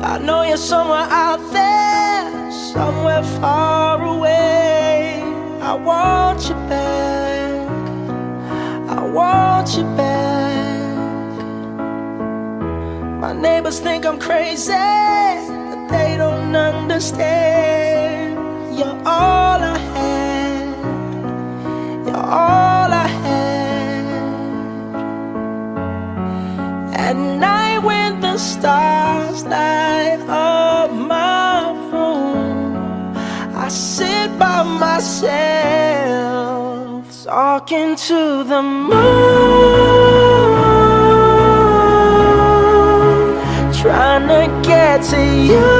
I know you're somewhere out there, somewhere far away. I want you back, I want you back. My neighbors think I'm crazy, but they don't understand. You're all I had, you're all I had. At night when the stars light up my room, I sit by myself, talking to the moon, trying to get to you.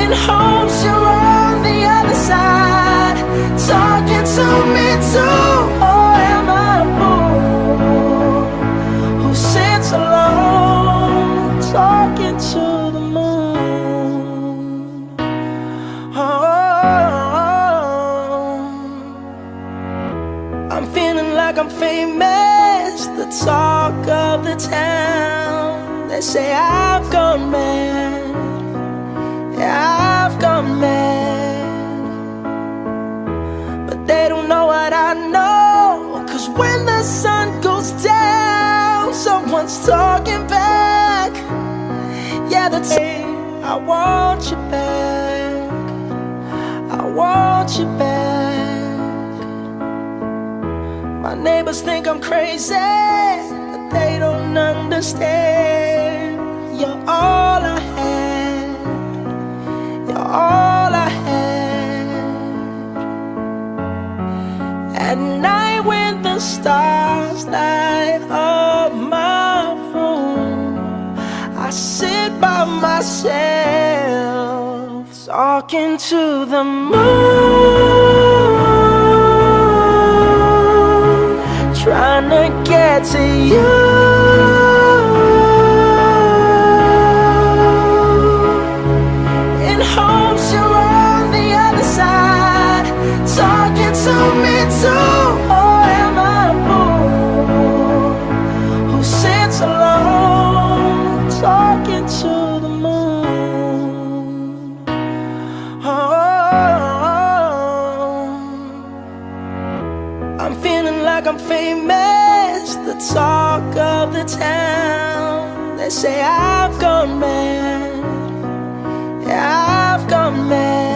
In hopes you're on the other side, talking to me too. Or am I a fool who sits alone, talking to the moon? Oh, I'm feeling like I'm famous, the talk of the town. They say I've gone mad, yeah, I've gone mad. But they don't know what I know, 'cause when the sun goes down, someone's talking back. Yeah, that's it. I want you back, I want you back. My neighbors think I'm crazy, but they don't understand. You're all I had, you're all I had. At night when the stars light up my room, I sit by myself, talking to the moon, trying to get to you. In hopes you're on the other side, talking to me too. Or am I a fool who sits alone, talking to the moon? Oh, I'm feeling like I'm famous, the talk of the town. They say I've gone mad, yeah, I've gone mad.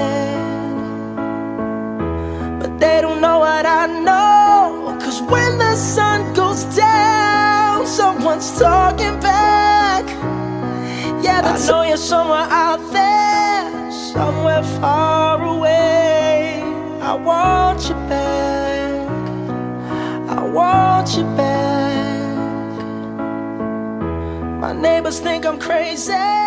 But they don't know what I know, 'cause when the sun goes down, someone's talking back. Yeah, I know you're somewhere out there, somewhere far away. I want you back, I want you back. My neighbors think I'm crazy.